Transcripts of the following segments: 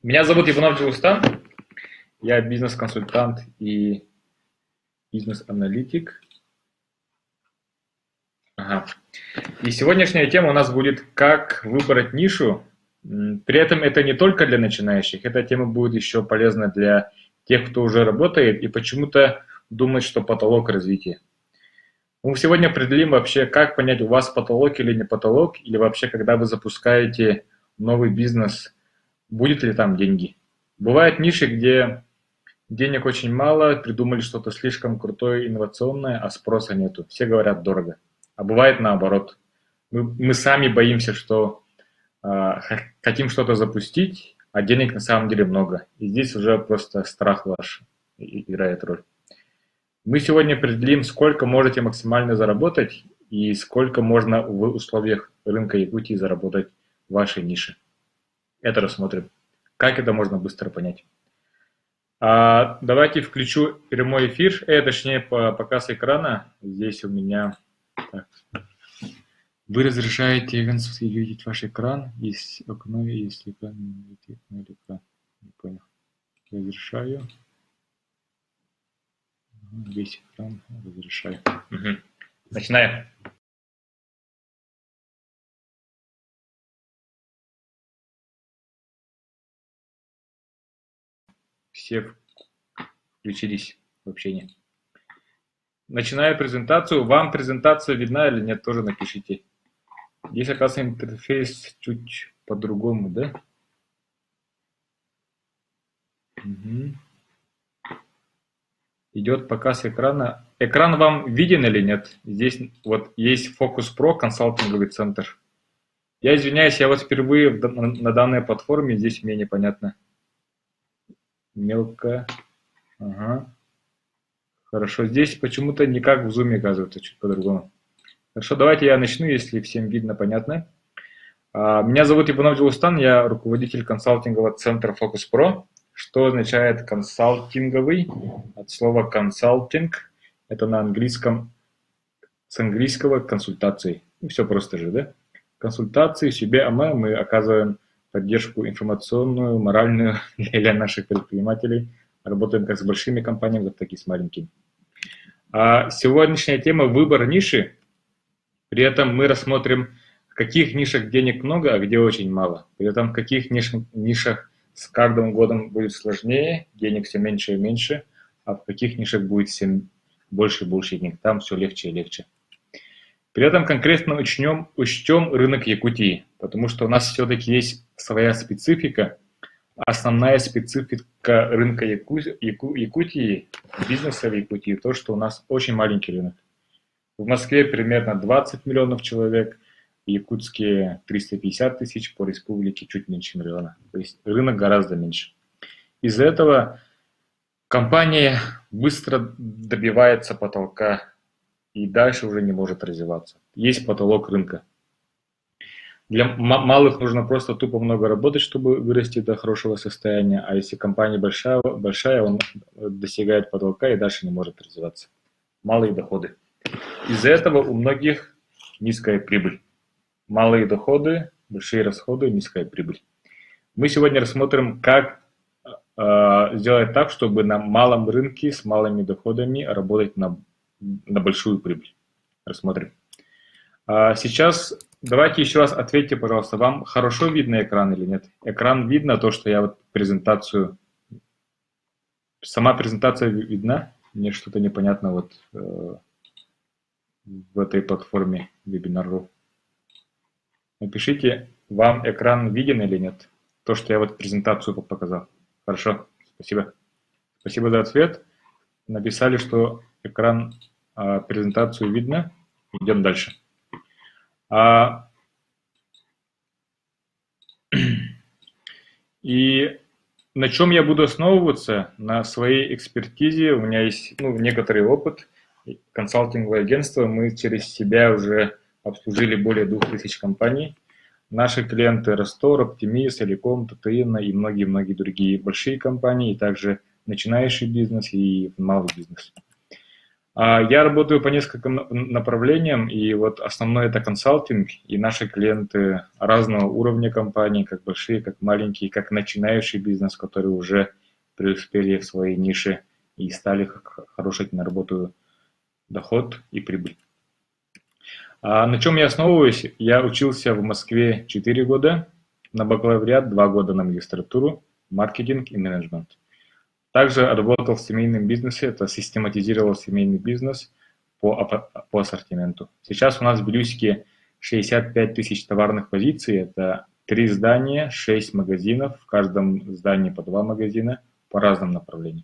Меня зовут Иванов Джилустан, я бизнес-консультант и бизнес-аналитик. Ага. И сегодняшняя тема у нас будет «Как выбрать нишу». При этом это не только для начинающих, эта тема будет еще полезна для тех, кто уже работает и почему-то думает, что потолок развития. Мы сегодня определим вообще, как понять, у вас потолок или не потолок, или вообще, когда вы запускаете новый бизнес, будет ли там деньги. Бывают ниши, где денег очень мало, придумали что-то слишком крутое, инновационное, а спроса нету. Все говорят дорого. А бывает наоборот. Мы сами боимся, что хотим что-то запустить, а денег на самом деле много. И здесь уже просто страх ваш играет роль. Мы сегодня определим, сколько можете максимально заработать и сколько можно в условиях рынка Якутии заработать в вашей нише. Это рассмотрим. Как это можно быстро понять. Давайте включу прямой эфир, точнее показ экрана. Здесь у меня... Так. Вы разрешаете видеть ваш экран? Есть окно, если экран не видите, окно или экран. Не понял. Разрешаю. Весь экран разрешаю. Угу. Начинаем. Все включились в общение. Начинаю презентацию. Вам презентация видна или нет, тоже напишите. Здесь, оказывается, интерфейс чуть по-другому, да? Угу. Идет показ экрана. Экран вам виден или нет? Здесь вот есть Focus Pro, консалтинговый центр. Я извиняюсь, я вот впервые на данной платформе, здесь мне непонятно. Мелко. Ага. Хорошо, здесь почему-то не как в Zoom, оказывается, чуть по-другому. Хорошо, давайте я начну, если всем видно, понятно. Меня зовут Иванов Джилустан, я руководитель консалтингового центра Focus Pro. Что означает консалтинговый? От слова консалтинг. Это на английском, с английского консультации. Ну, все просто же, да? Консультации себе, а мы оказываем поддержку информационную, моральную для наших предпринимателей. Работаем как с большими компаниями, так и с маленькими. Сегодняшняя тема – выбор ниши. При этом мы рассмотрим, в каких нишах денег много, а где очень мало. При этом в каких нишах с каждым годом будет сложнее, денег все меньше и меньше, а в каких нишах будет все больше и больше денег. Там все легче и легче. При этом конкретно учтем рынок Якутии, потому что у нас все-таки есть своя специфика. Основная специфика рынка Якутии, бизнеса в Якутии, то, что у нас очень маленький рынок. В Москве примерно 20 миллионов человек, в Якутске 350 тысяч, по республике чуть меньше миллиона. То есть рынок гораздо меньше. Из-за этого компания быстро добивается потолка и дальше уже не может развиваться. Есть потолок рынка. Для малых нужно просто тупо много работать, чтобы вырасти до хорошего состояния, а если компания большая, он достигает потолка и дальше не может развиваться. Малые доходы. Из-за этого у многих низкая прибыль. Малые доходы, большие расходы, низкая прибыль. Мы сегодня рассмотрим, как сделать так, чтобы на малом рынке с малыми доходами работать на большую прибыль. Рассмотрим. Сейчас давайте еще раз ответьте, пожалуйста, вам хорошо видно экран или нет? Экран видно, то, что я вот презентацию... Сама презентация видна? Мне что-то непонятно вот в этой платформе Webinar.ru. Напишите, вам экран виден или нет? То, что я вот презентацию показал. Хорошо, спасибо. Спасибо за ответ. Написали, что экран, презентацию видно. Идем дальше. И на чем я буду основываться? На своей экспертизе. У меня есть некоторый опыт. Консалтинговое агентство. Мы через себя уже обслужили более 2000 компаний. Наши клиенты Ростор, Оптимист, Элеком, ТТИН и многие-многие другие большие компании, и также начинающий бизнес и малый бизнес. Я работаю по нескольким направлениям, и вот основное это консалтинг, и наши клиенты разного уровня компаний, как большие, как маленькие, как начинающий бизнес, которые уже преуспели в своей нише и стали хороший на работу доход и прибыль. На чем я основываюсь? Я учился в Москве 4 года, на бакалавриат 2 года на магистратуру, маркетинг и менеджмент. Также работал в семейном бизнесе, это систематизировал семейный бизнес по ассортименту. Сейчас у нас в Бирюсике 65 тысяч товарных позиций, это 3 здания, 6 магазинов, в каждом здании по 2 магазина по разным направлениям.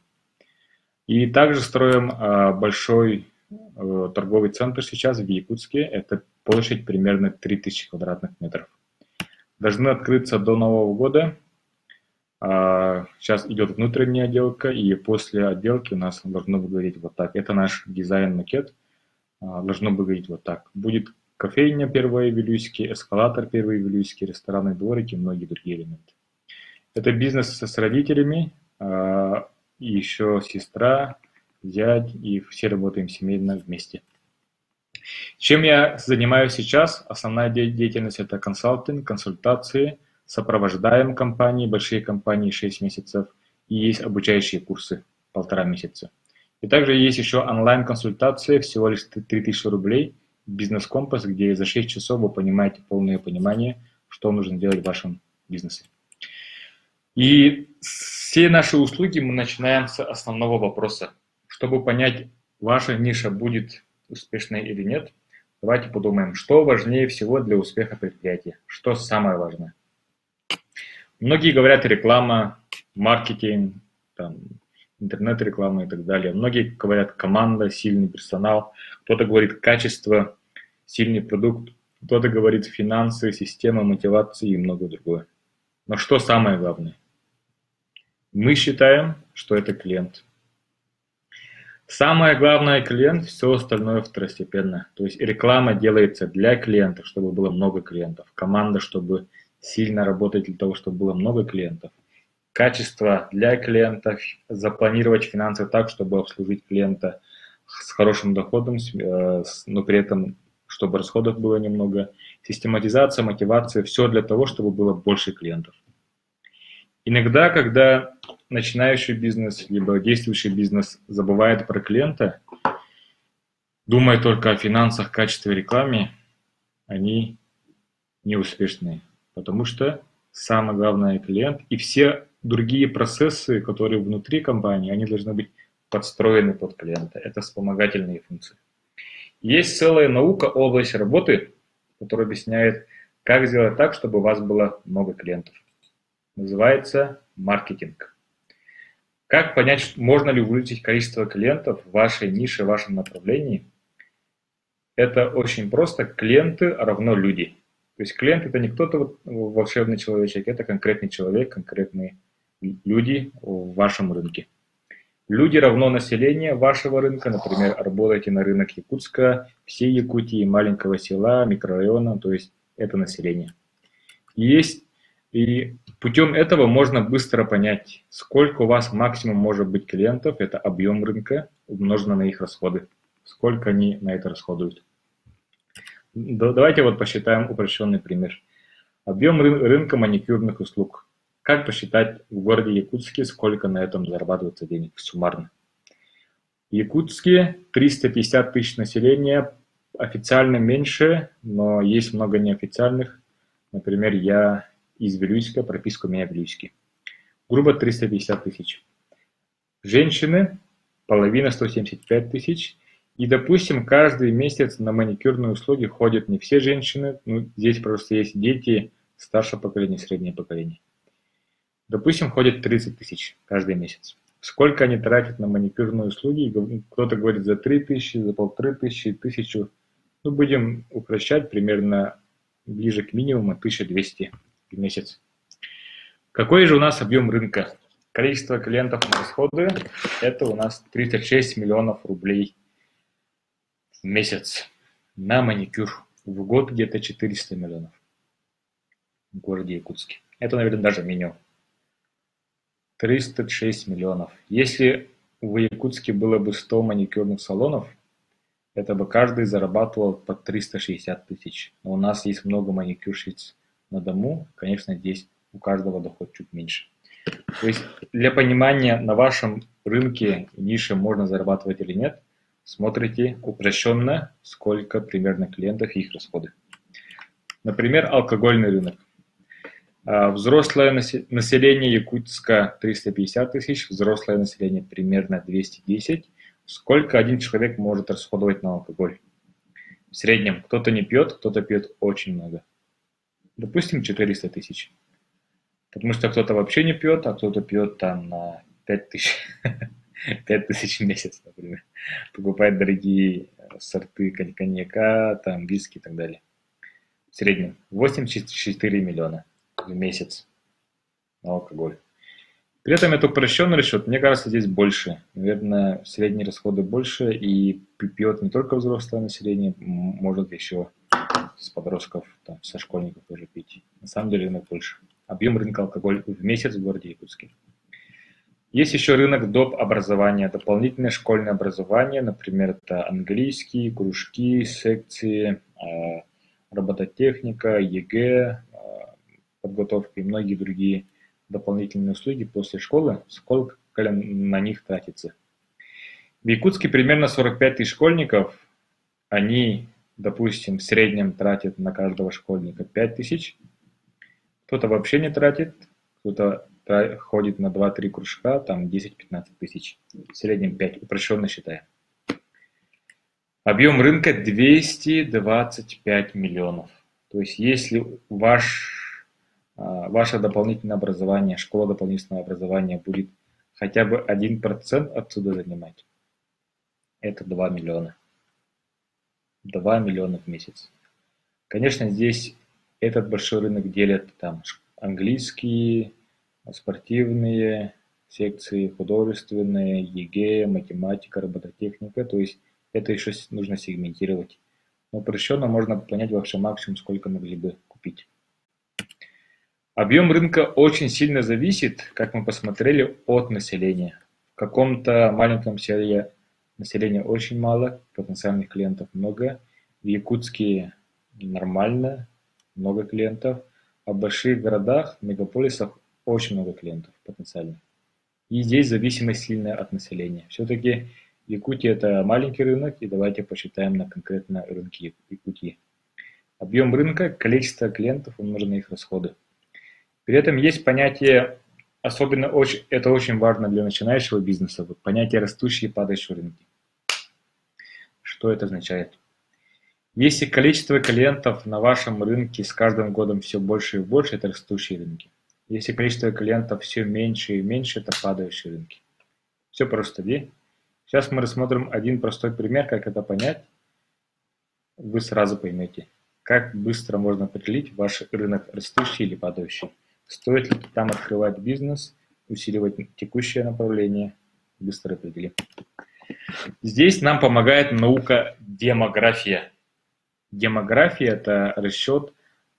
И также строим большой торговый центр сейчас в Якутске, это площадь примерно 3000 квадратных метров. Должны открыться до Нового года. Сейчас идет внутренняя отделка, и после отделки у нас должно выглядеть вот так. Это наш дизайн-макет. Должно выглядеть вот так. Будет кофейня первая в Вилюйске, эскалатор первый в Вилюйске, ресторанные дворики и многие другие элементы. Это бизнес с родителями, и еще сестра, зять, и все работаем семейно вместе. Чем я занимаюсь сейчас? Основная деятельность это консалтинг, консультации, сопровождаем компании, большие компании 6 месяцев, и есть обучающие курсы 1,5 месяца. И также есть еще онлайн-консультации, всего лишь 3000 рублей, бизнес-компас, где за 6 часов вы понимаете полное понимание, что нужно делать в вашем бизнесе. И все наши услуги мы начинаем с основного вопроса. Чтобы понять, ваша ниша будет успешной или нет, давайте подумаем, что важнее всего для успеха предприятия, что самое важное. Многие говорят реклама, маркетинг, там, интернет-реклама и так далее. Многие говорят команда, сильный персонал, кто-то говорит качество, сильный продукт, кто-то говорит финансы, система мотивации и многое другое. Но что самое главное? Мы считаем, что это клиент. Самое главное клиент, все остальное второстепенно. То есть реклама делается для клиентов, чтобы было много клиентов. Команда, чтобы сильно работать для того, чтобы было много клиентов. Качество для клиентов, запланировать финансы так, чтобы обслужить клиента с хорошим доходом, но при этом, чтобы расходов было немного. Систематизация, мотивация, все для того, чтобы было больше клиентов. Иногда, когда начинающий бизнес, либо действующий бизнес забывает про клиента, думая только о финансах, качестве рекламы, они неуспешные. Потому что самое главное клиент и все другие процессы, которые внутри компании, они должны быть подстроены под клиента. Это вспомогательные функции. Есть целая наука, область работы, которая объясняет, как сделать так, чтобы у вас было много клиентов. Называется маркетинг. Как понять, можно ли увеличить количество клиентов в вашей нише, в вашем направлении? Это очень просто. Клиенты равно люди. То есть клиент это не кто-то волшебный человечек, это конкретный человек, конкретные люди в вашем рынке. Люди равно население вашего рынка, например, работаете на рынок Якутска, всей Якутии, маленького села, микрорайона, то есть это население. И путем этого можно быстро понять, сколько у вас максимум может быть клиентов, это объем рынка, умножено на их расходы, сколько они на это расходуют. Давайте вот посчитаем упрощенный пример. Объем рынка маникюрных услуг. Как посчитать в городе Якутске, сколько на этом зарабатывается денег суммарно? В Якутске 350 тысяч населения, официально меньше, но есть много неофициальных. Например, я из Вилюйска, прописка у меня в Вилюйске. Грубо 350 тысяч. Женщины, половина 175 тысяч. И, допустим, каждый месяц на маникюрные услуги ходят не все женщины, здесь просто есть дети, старшее поколение, среднее поколение. Допустим, ходят 30 тысяч каждый месяц. Сколько они тратят на маникюрные услуги? Кто-то говорит за 3 тысячи, за 1500, 1000. Будем упрощать, примерно ближе к минимуму 1200 в месяц. Какой же у нас объем рынка? Количество клиентов на расходы – это у нас 36 миллионов рублей в месяц на маникюр. В год где-то 400 миллионов в городе Якутске. Это, наверное, даже минимум. 306 миллионов. Если в Якутске было бы 100 маникюрных салонов, это бы каждый зарабатывал по 360 тысяч. Но у нас есть много маникюрщиц на дому, конечно, здесь у каждого доход чуть меньше. То есть для понимания, на вашем рынке нише можно зарабатывать или нет, смотрите упрощенно, сколько примерно клиентов и их расходы. Например, алкогольный рынок. Взрослое население Якутска 350 тысяч, взрослое население примерно 210. Сколько один человек может расходовать на алкоголь? В среднем кто-то не пьет, кто-то пьет очень много. Допустим, 400 тысяч. Потому что кто-то вообще не пьет, а кто-то пьет там на 5 тысяч. 5 тысяч в месяц, например. Покупает дорогие сорты коньяка, там, виски и так далее. В среднем 84 миллиона в месяц на алкоголь. При этом это упрощенный расчет. Мне кажется, здесь больше. Наверное, средние расходы больше. И пьет не только взрослое население, может еще с подростков, там, со школьников тоже пить. На самом деле рынок больше. Объем рынка алкоголя в месяц в городе Якутске. Есть еще рынок доп. Образования, дополнительное школьное образование, например, это английский, кружки, секции, робототехника, ЕГЭ, подготовка и многие другие дополнительные услуги после школы, сколько на них тратится. В Якутске примерно 45 тысяч школьников, они, допустим, в среднем тратят на каждого школьника 5 тысяч, кто-то вообще не тратит, кто-то ходит на 2-3 кружка, там 10-15 тысяч, в среднем 5, упрощенно считаем. Объем рынка 225 миллионов. То есть если ваше дополнительное образование, школа дополнительного образования будет хотя бы 1% отсюда занимать, это 2 миллиона. 2 миллиона в месяц. Конечно, здесь этот большой рынок делят там английские, спортивные секции, художественные, ЕГЭ, математика, робототехника. То есть это еще нужно сегментировать. Но упрощенно можно понять вообще максимум, сколько могли бы купить. Объем рынка очень сильно зависит, как мы посмотрели, от населения. В каком-то маленьком селе населения очень мало, потенциальных клиентов много. В Якутске нормально, много клиентов. А в больших городах, мегаполисах очень много клиентов потенциальных. И здесь зависимость сильная от населения. Все-таки Якутия – это маленький рынок, и давайте посчитаем на конкретно рынке Якутии. Объем рынка, количество клиентов умножено на их расходы. При этом есть понятие, особенно это очень важно для начинающего бизнеса, понятие растущие и падающие рынки. Что это означает? Если количество клиентов на вашем рынке с каждым годом все больше и больше, это растущие рынки. Если количество клиентов все меньше и меньше, это падающие рынки. Все просто, да? Сейчас мы рассмотрим один простой пример, как это понять. Вы сразу поймете, как быстро можно определить ваш рынок растущий или падающий. Стоит ли там открывать бизнес, усиливать текущее направление, быстро определим. Здесь нам помогает наука демография. Демография – это расчет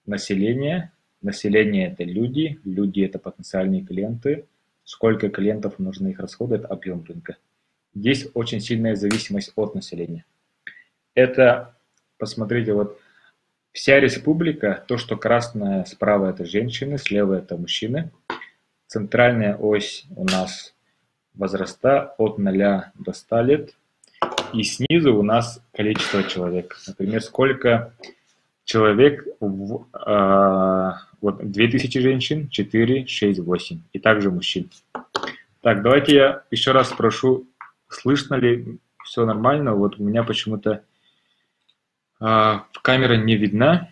населения. Население – это люди, люди – это потенциальные клиенты. Сколько клиентов нужны их расходы – это объем рынка. Здесь очень сильная зависимость от населения. Это, посмотрите, вот вся республика, то, что красное справа – это женщины, слева – это мужчины. Центральная ось у нас возраста от 0 до 100 лет. И снизу у нас количество человек. Например, сколько человек, вот 2000 женщин, 4, 6, 8. И также мужчин. Так, давайте я еще раз спрошу, слышно ли все нормально? Вот у меня почему-то камера не видна.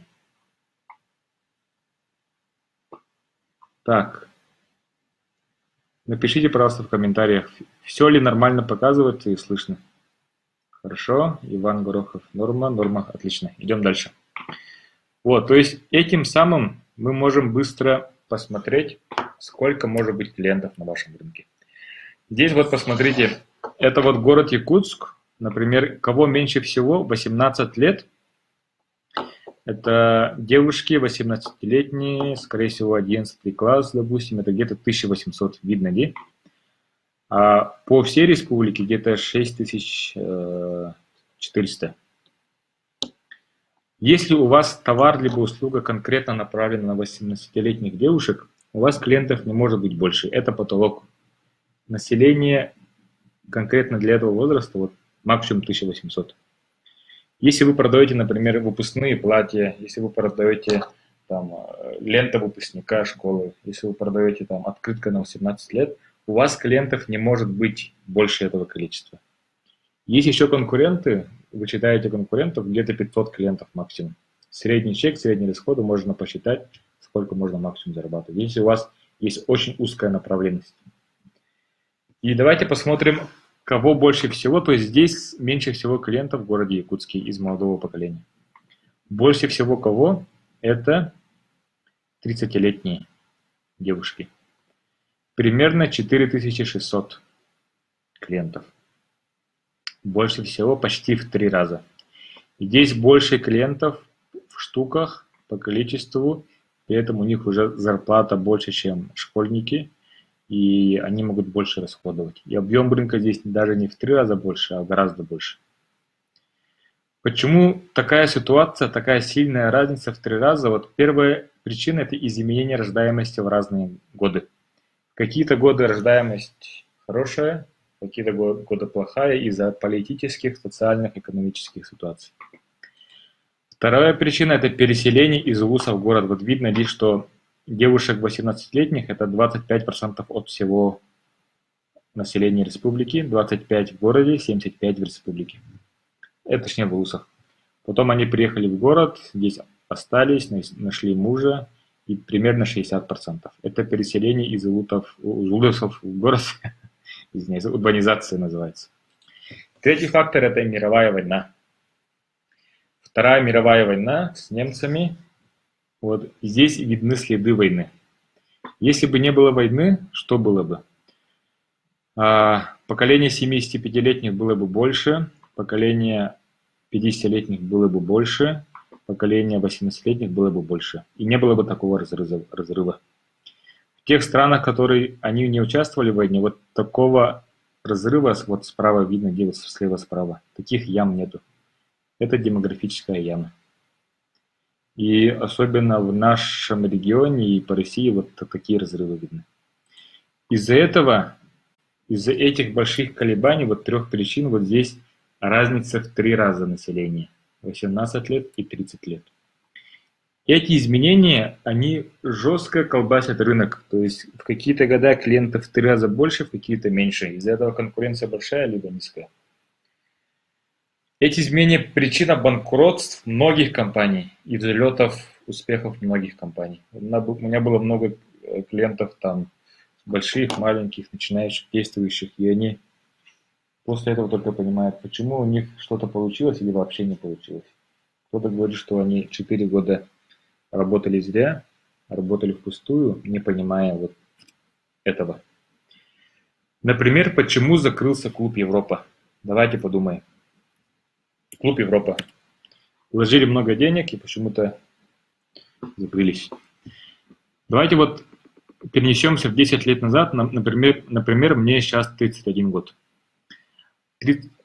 Так. Напишите, пожалуйста, в комментариях, все ли нормально показывается и слышно. Хорошо, Иван Горохов, норма, отлично. Идем дальше. Вот, то есть этим самым мы можем быстро посмотреть, сколько может быть клиентов на вашем рынке. Здесь вот посмотрите, это вот город Якутск, например, кого меньше всего, 18 лет. Это девушки 18-летние, скорее всего, 11 класс, допустим, это где-то 1800, видно, где? А по всей республике где-то 6000 400. Если у вас товар либо услуга конкретно направлена на 18-летних девушек, у вас клиентов не может быть больше. Это потолок. Население конкретно для этого возраста вот, максимум 1800. Если вы продаете, например, выпускные платья, если вы продаете там, лента выпускника школы, если вы продаете там, открытка на 18 лет, у вас клиентов не может быть больше этого количества. Есть еще конкуренты, вы читаете конкурентов, где-то 500 клиентов максимум. Средний чек, средние расходы можно посчитать, сколько можно максимум зарабатывать, если у вас есть очень узкая направленность. И давайте посмотрим, кого больше всего, то есть здесь меньше всего клиентов в городе Якутске из молодого поколения. Больше всего кого? Это 30-летние девушки. Примерно 4600 клиентов. Больше всего почти в 3 раза. Здесь больше клиентов в штуках по количеству, при этом у них уже зарплата больше, чем школьники, и они могут больше расходовать. И объем рынка здесь даже не в 3 раза больше, а гораздо больше. Почему такая ситуация, такая сильная разница в 3 раза? Вот первая причина – это изменение рождаемости в разные годы. В какие-то годы рождаемость хорошая, в какие-то годы плохая из-за политических, социальных, экономических ситуаций. Вторая причина – это переселение из вуза в город. Вот видно здесь, что девушек 18-летних – это 25% от всего населения республики, 25% в городе, 75% в республике. Это точнее в вузах. Потом они приехали в город, здесь остались, нашли мужа, и примерно 60%. Это переселение из вузов в город, извиняюсь, урбанизация называется. Третий фактор – это мировая война. Вторая мировая война с немцами. Вот здесь видны следы войны. Если бы не было войны, что было бы? Поколение 75-летних было бы больше, поколение 50-летних было бы больше, поколение 18-летних было бы больше. И не было бы такого разрыва. В тех странах, которые они не участвовали в войне, вот такого разрыва, вот справа видно, где слева справа, таких ям нету. Это демографическая яма. И особенно в нашем регионе и по России вот такие разрывы видны. Из-за этого, из-за этих больших колебаний, вот 3 причин, вот здесь разница в 3 раза населения. 18 лет и 30 лет. Эти изменения, они жестко колбасят рынок. То есть в какие-то года клиентов в 3 раза больше, в какие-то меньше. Из-за этого конкуренция большая, либо низкая. Эти изменения – причина банкротств многих компаний и взлетов успехов многих компаний. У меня было много клиентов там больших, маленьких, начинающих, действующих, и они после этого только понимают, почему у них что-то получилось или вообще не получилось. Кто-то говорит, что они 4 года работали зря, работали впустую, не понимая вот этого. Например, почему закрылся клуб Европа? Давайте подумаем. Клуб Европа. Вложили много денег и почему-то закрылись. Давайте вот перенесемся в 10 лет назад. Например, мне сейчас 31 год.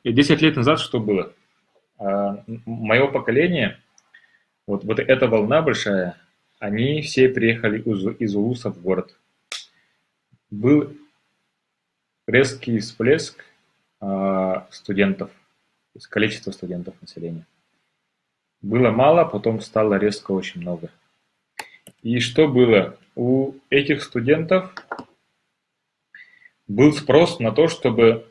10 лет назад что было? Мое поколение, вот эта волна большая, они все приехали из Улуса в город. Был резкий всплеск студентов, то есть количество студентов населения. Было мало, потом стало резко очень много. И что было? У этих студентов был спрос на то, чтобы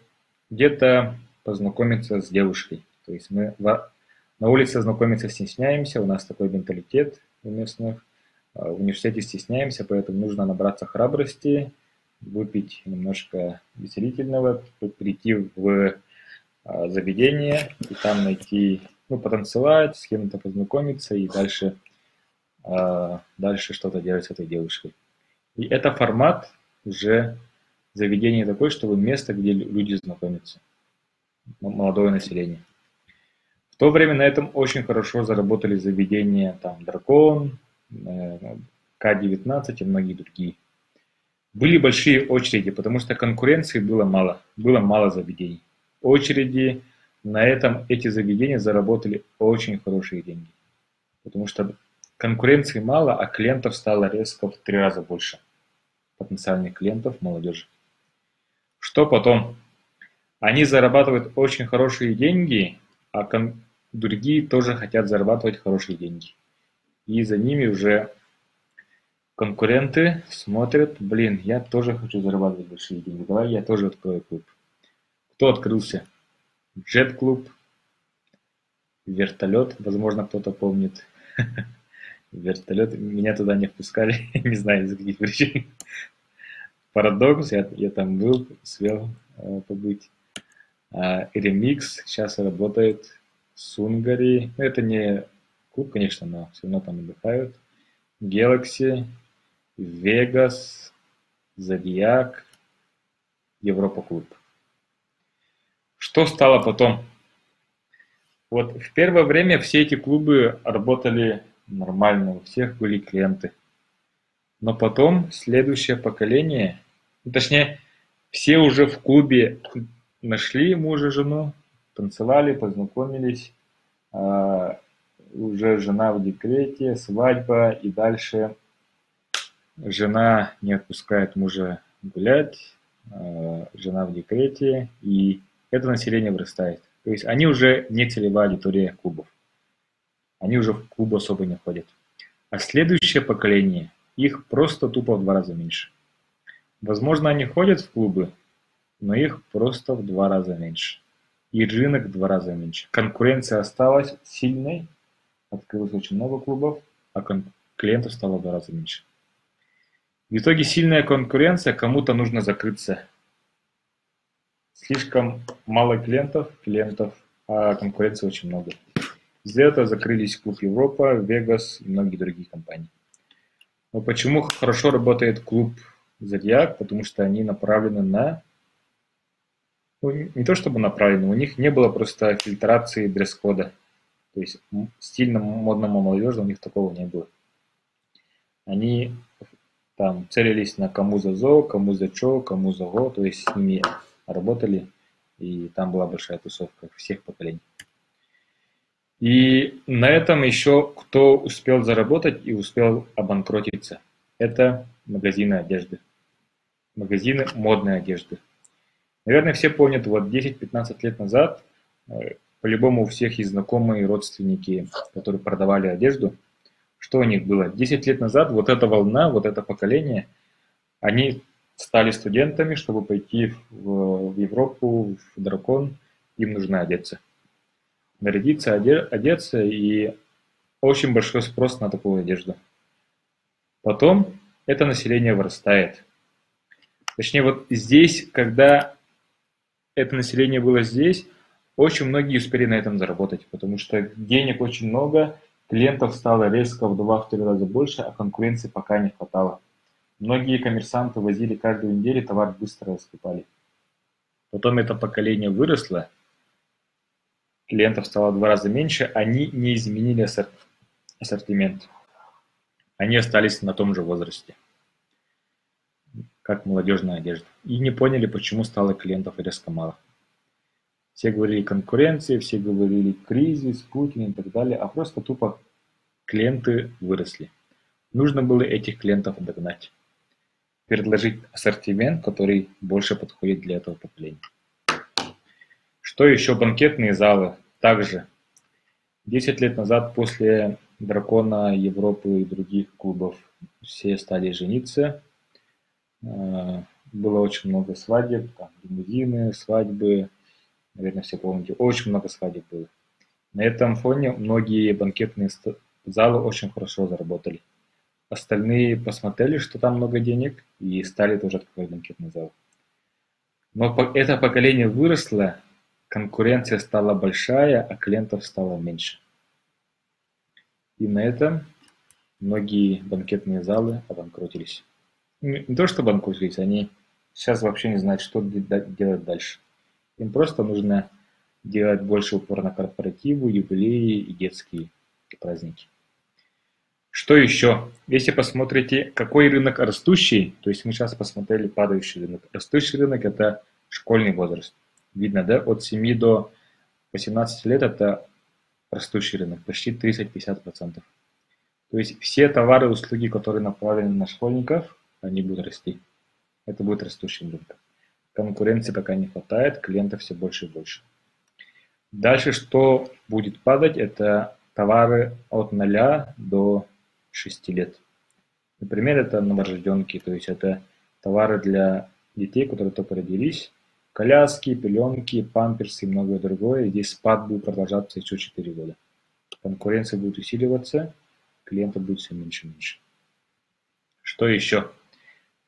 где-то познакомиться с девушкой. То есть мы на улице знакомиться стесняемся, у нас такой менталитет у местных. В университете стесняемся, поэтому нужно набраться храбрости, выпить немножко веселительного, прийти в заведение и там найти, потанцевать, с кем-то познакомиться и дальше что-то делать с этой девушкой. И это формат уже заведения такой, чтобы место, где люди знакомятся, молодое население. В то время на этом очень хорошо заработали заведения там Дракон, К-19 и многие другие. Были большие очереди, потому что конкуренции было мало заведений. Очереди на этом эти заведения заработали очень хорошие деньги, потому что конкуренции мало, а клиентов стало резко в 3 раза больше, потенциальных клиентов молодежи. Что потом? Они зарабатывают очень хорошие деньги, а другие тоже хотят зарабатывать хорошие деньги. И за ними уже конкуренты смотрят, блин, я тоже хочу зарабатывать большие деньги, давай я тоже открою клуб. Кто открылся? Джет-клуб, вертолет, возможно, кто-то помнит. Вертолет, меня туда не впускали, не знаю из-за каких причин. Парадокс, я там был, успел побыть. Ремикс сейчас работает, Сунгари, это не клуб, конечно, но все равно там отдыхают. Galaxy, Vegas, Зодиак, Европа клуб. Что стало потом? Вот в первое время все эти клубы работали нормально, у всех были клиенты. Но потом следующее поколение, точнее, все уже в клубе нашли мужа, жену, танцевали, познакомились, уже жена в декрете, свадьба, и дальше жена не отпускает мужа гулять, жена в декрете, и это население вырастает. То есть они уже не целевая аудитория клубов. Они уже в клуб особо не ходят. А следующее поколение, их просто тупо в 2 раза меньше. Возможно, они ходят в клубы, но их просто в 2 раза меньше. И рынок в 2 раза меньше. Конкуренция осталась сильной, открылось очень много клубов, а клиентов стало в 2 раза меньше. В итоге сильная конкуренция, кому-то нужно закрыться. Слишком мало клиентов, а конкуренции очень много. Из-за этого закрылись клуб Европа, Вегас и многие другие компании. Но почему хорошо работает клуб Зодиак? Потому что они направлены на... Ну, не то чтобы направлены, у них не было просто фильтрации дресс-кода. То есть стильно модному молодежи у них такого не было. Они там целились на кому за зо, кому за чо, кому за го, то есть с ними работали, и там была большая тусовка всех поколений. И на этом еще кто успел заработать и успел обанкротиться, это магазины одежды, магазины модной одежды. Наверное, все помнят, вот 10-15 лет назад, по-любому у всех есть знакомые и родственники, которые продавали одежду. Что у них было? 10 лет назад вот эта волна, вот это поколение, они стали студентами, чтобы пойти в Европу, в Дракон, им нужно одеться. Нарядиться, одеться, и очень большой спрос на такую одежду. Потом это население вырастает. Точнее, вот здесь, когда это население было здесь, очень многие успели на этом заработать, потому что денег очень много, клиентов стало резко в 2-3 раза больше, а конкуренции пока не хватало. Многие коммерсанты возили каждую неделю, товар быстро раскупали. Потом это поколение выросло, клиентов стало в 2 раза меньше, они не изменили ассортимент. Они остались на том же возрасте, как молодежная одежда. И не поняли, почему стало клиентов резко мало. Все говорили конкуренции, все говорили кризис, Путин и так далее, а просто тупо клиенты выросли. Нужно было этих клиентов догнать. Предложить ассортимент, который больше подходит для этого поколения. Что еще? Банкетные залы. Также 10 лет назад после Дракона, Европы и других клубов все стали жениться. Было очень много свадеб, там, лимузины, свадьбы. Наверное, все помните, очень много свадеб было. На этом фоне многие банкетные залы очень хорошо заработали. Остальные посмотрели, что там много денег, и стали тоже открывать банкетный зал. Но это поколение выросло, конкуренция стала большая, а клиентов стало меньше. И на этом многие банкетные залы обанкротились. Не то, что банкротились, они сейчас вообще не знают, что делать дальше. Им просто нужно делать больше упор на корпоративы, юбилеи и детские праздники. Что еще? Если посмотрите, какой рынок растущий, то есть мы сейчас посмотрели падающий рынок. Растущий рынок – это школьный возраст. Видно, да? От 7 до 18 лет это растущий рынок, почти 30-50%. То есть все товары и услуги, которые направлены на школьников, они будут расти. Это будет растущим рынком. Конкуренции пока не хватает, клиентов все больше и больше. Дальше, что будет падать, это товары от 0 до 6 лет. Например, это новорожденки, то есть это товары для детей, которые только родились, коляски, пеленки, памперсы и многое другое. И здесь спад будет продолжаться еще 4 года. Конкуренция будет усиливаться, клиентов будет все меньше и меньше. Что еще?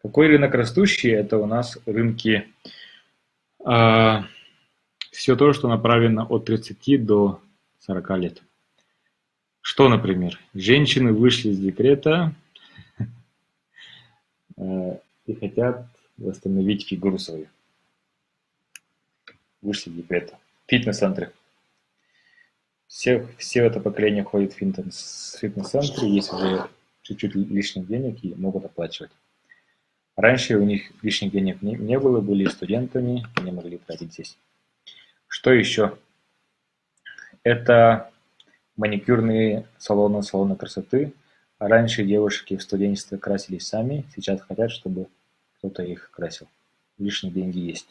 Какой рынок растущий? Это у нас рынки, все то, что направлено от 30 до 40 лет. Что, например, женщины вышли из декрета и хотят восстановить фигуру свою. Вышли из декрета. Фитнес-центры. Все это поколение ходит в фитнес-центры, есть уже чуть-чуть лишних денег и могут оплачивать. Раньше у них лишних денег не было, были студентами, не могли тратить здесь. Что еще? Это маникюрные салоны красоты. Раньше девушки в студенчестве красились сами, сейчас хотят, чтобы кто-то их красил. Лишние деньги есть.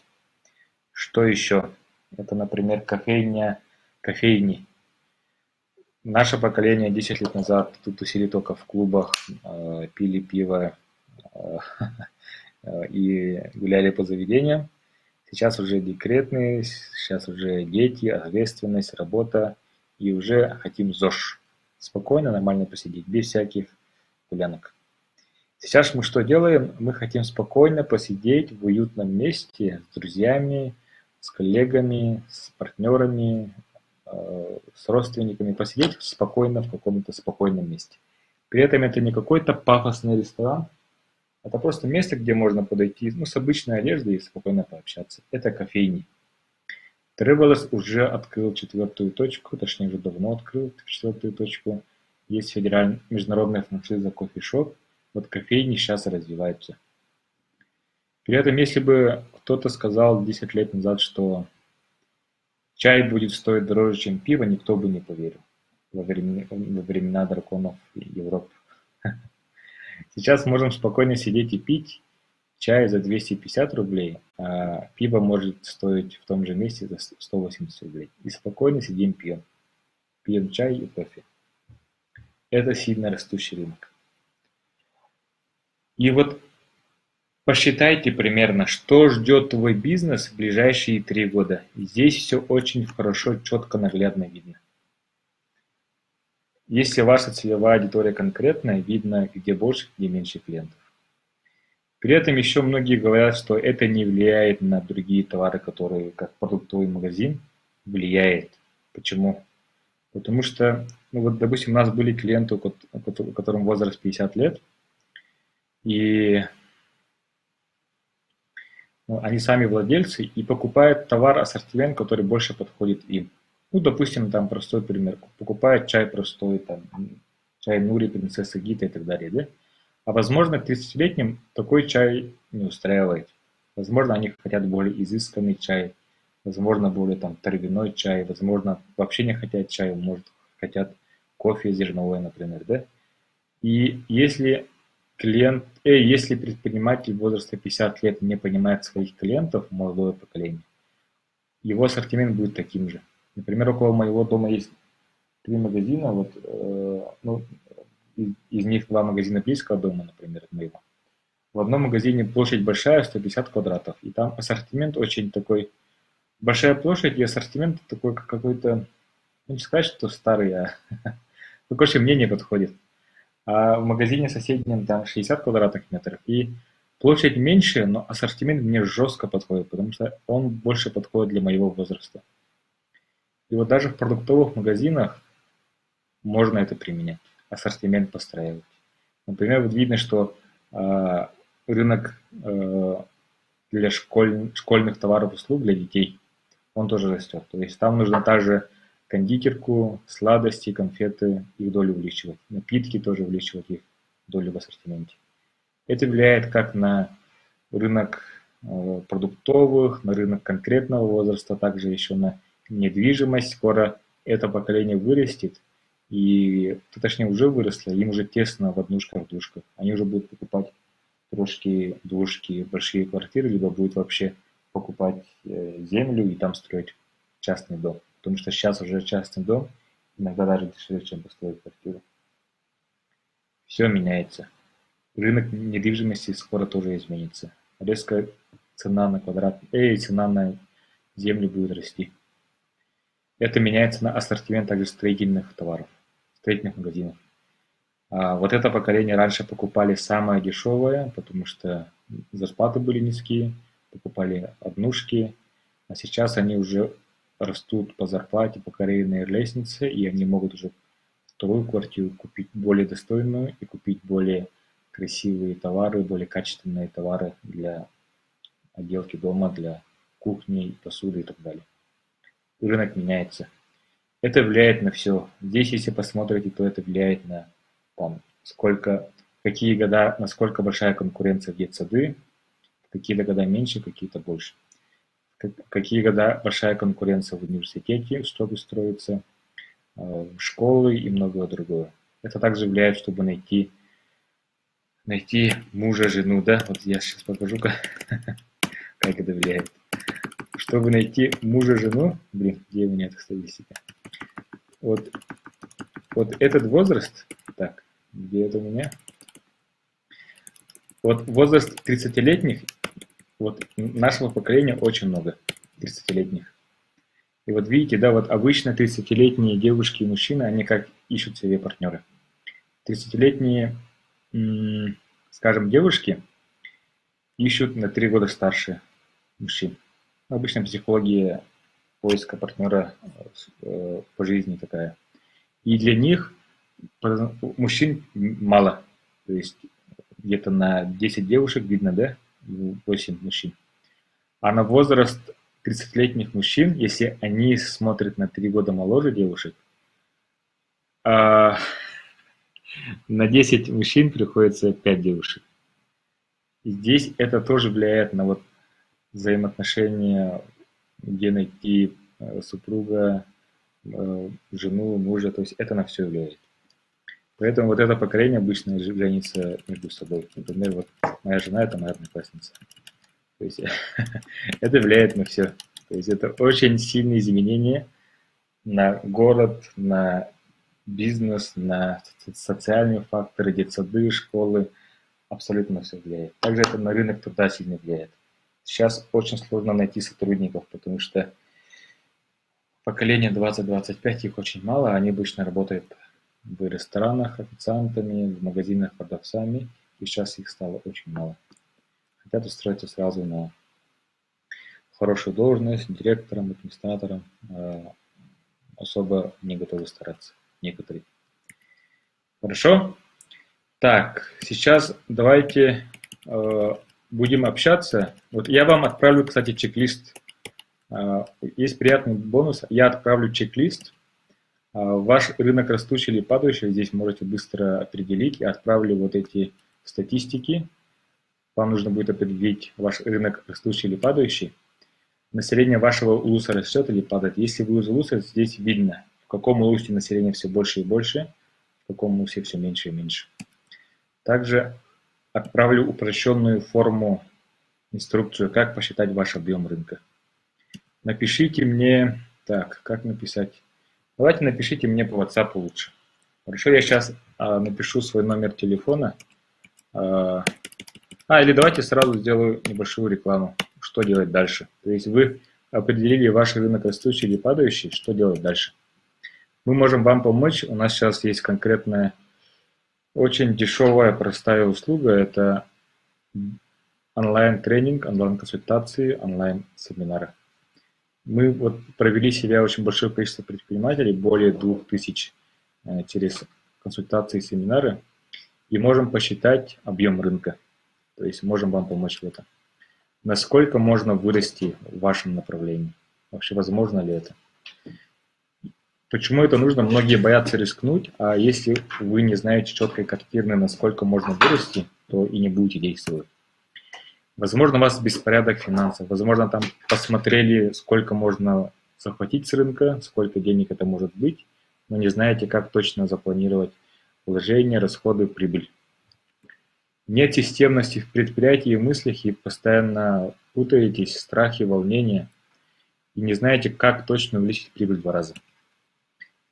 Что еще? Это, например, кофейни. Наше поколение 10 лет назад тут тусили только в клубах, пили пиво и гуляли по заведениям. Сейчас уже декретные, сейчас уже дети, ответственность, работа. И уже хотим ЗОЖ. Спокойно, нормально посидеть, без всяких гулянок. Сейчас мы что делаем? Мы хотим спокойно посидеть в уютном месте с друзьями, с коллегами, с партнерами, с родственниками. Посидеть спокойно в каком-то спокойном месте. При этом это не какой-то пафосный ресторан. Это просто место, где можно подойти с обычной одеждой и спокойно пообщаться. Это кофейни. Travelers уже открыл 4-ю точку, точнее уже давно открыл 4-ю точку. Есть международная франшиза Coffee Shop. Вот кофейни сейчас развиваются. При этом, если бы кто-то сказал 10 лет назад, что чай будет стоить дороже, чем пиво, никто бы не поверил во времена драконов Европы. Сейчас можем спокойно сидеть и пить чай за 250 рублей, а пиво может стоить в том же месте за 180 рублей. И спокойно сидим пьем. Пьем чай и кофе. Это сильно растущий рынок. И вот посчитайте примерно, что ждет твой бизнес в ближайшие 3 года. И здесь все очень хорошо, четко, наглядно видно. Если ваша целевая аудитория конкретная, видно, где больше, где меньше клиентов. При этом еще многие говорят, что это не влияет на другие товары, которые, как продуктовый магазин, влияет. Почему? Потому что, допустим, у нас были клиенты, у которым возраст 50 лет, и они сами владельцы и покупают товар, ассортимент, который больше подходит им. Допустим, там простой пример. Покупают чай простой, чай Нури, принцесса Гита и так далее, да? А возможно, 30-летним такой чай не устраивает. Возможно, они хотят более изысканный чай, возможно, более травяной чай, возможно, вообще не хотят чая, может, хотят кофе зерновой, например, да? И если если предприниматель возраста 50 лет не понимает своих клиентов, молодое поколение, его ассортимент будет таким же. Например, около моего дома есть 3 магазина, из них 2 магазина близко от дома, например, от моего. В одном магазине площадь большая, 150 квадратов, и там ассортимент очень такой, большая площадь и ассортимент такой какой-то, не сказать, что старый, короче, мне не подходит. А в магазине соседнем там 60 квадратных метров, и площадь меньше, но ассортимент мне жестко подходит, потому что он больше подходит для моего возраста. И вот даже в продуктовых магазинах можно это применять, ассортимент постраивать. Например, видно, что рынок для школьных товаров и услуг для детей, он тоже растет. То есть там нужно также кондитерку, сладости, конфеты, их долю увеличивать. Напитки тоже увеличивать их долю в ассортименте. Это влияет как на рынок продуктовых, на рынок конкретного возраста, также еще на недвижимость, скоро это поколение вырастет, и, точнее, уже выросло, им уже тесно в однушках, двушках. Они уже будут покупать трошки, двушки, большие квартиры, либо будут вообще покупать землю и там строить частный дом. Потому что сейчас уже частный дом иногда даже дешевле, чем построить квартиру. Все меняется. Рынок недвижимости скоро тоже изменится. Резко цена на цена на землю будет расти. Это меняется на ассортимент также строительных товаров, строительных магазинов. Вот это поколение раньше покупали самое дешевое, потому что зарплаты были низкие, покупали однушки, а сейчас они уже растут по зарплате, по карьерной лестнице, и они могут уже вторую квартиру купить более достойную и купить более красивые товары, более качественные товары для отделки дома, для кухни, посуды и так далее. Рынок меняется. Это влияет на все. Здесь, если посмотрите, то это влияет на какие года, насколько большая конкуренция в детсады, какие-то года меньше, какие-то больше. Какие года большая конкуренция в университете, чтобы строиться, в школы и многое другое. Это также влияет, чтобы найти мужа, жену, да? Вот я сейчас покажу, как это влияет. Чтобы найти мужа, жену, где у меня эта статистика? Вот этот возраст, так, где это у меня? Вот возраст 30-летних, вот нашего поколения очень много 30-летних. И вот видите, да, вот обычно 30-летние девушки и мужчины, они как ищут себе партнеры. 30-летние, скажем, девушки ищут на 3 года старше мужчин. Обычно психология поиска партнера по жизни такая. И для них мужчин мало. То есть где-то на 10 девушек видно, да, 8 мужчин. А на возраст 30-летних мужчин, если они смотрят на 3 года моложе девушек, на 10 мужчин приходится 5 девушек. И здесь это тоже влияет на вот взаимоотношения, где найти супруга, жену, мужа, то есть это на все влияет. Поэтому вот это поколение обычно женится между собой. Например, вот моя жена – это моя одноклассница. То есть это влияет на все. То есть это очень сильные изменения на город, на бизнес, на социальные факторы, детсады, школы. Абсолютно все влияет. Также это на рынок труда сильно влияет. Сейчас очень сложно найти сотрудников, потому что поколение 20-25, их очень мало. Они обычно работают в ресторанах официантами, в магазинах продавцами. И сейчас их стало очень мало. Хотят устроиться сразу на хорошую должность, директором, администратором. Особо не готовы стараться некоторые. Хорошо? Так, сейчас давайте будем общаться. Вот я вам отправлю, кстати, чек-лист. Есть приятный бонус. Я отправлю чек-лист. Ваш рынок растущий или падающий, здесь можете быстро определить. Я отправлю вот эти статистики. Вам нужно будет определить ваш рынок растущий или падающий. Население вашего улуса растет или падает. Если вы из улуса, здесь видно, в каком улусе население все больше и больше, в каком улусе все меньше и меньше. Также отправлю упрощенную форму, инструкцию, как посчитать ваш объем рынка. Напишите мне, так, как написать? Давайте напишите мне по WhatsApp лучше. Хорошо, я сейчас напишу свой номер телефона. Или давайте сразу сделаю небольшую рекламу. Что делать дальше? То есть вы определили ваш рынок растущий или падающий, что делать дальше? Мы можем вам помочь. У нас сейчас есть конкретная, очень дешевая, простая услуга. Это онлайн-тренинг, онлайн-консультации, онлайн-семинары. Мы вот провели себя очень большое количество предпринимателей, более 2000 через консультации и семинары, и можем посчитать объем рынка. То есть можем вам помочь в этом. Насколько можно вырасти в вашем направлении? Вообще возможно ли это? Почему это нужно? Многие боятся рискнуть, а если вы не знаете четкой картины, насколько можно вырасти, то и не будете действовать. Возможно, у вас беспорядок финансов, возможно, там посмотрели, сколько можно захватить с рынка, сколько денег это может быть, но не знаете, как точно запланировать вложения, расходы, прибыль. Нет системности в предприятии и мыслях, и постоянно путаетесь, страхи, волнения, и не знаете, как точно увеличить прибыль в 2 раза.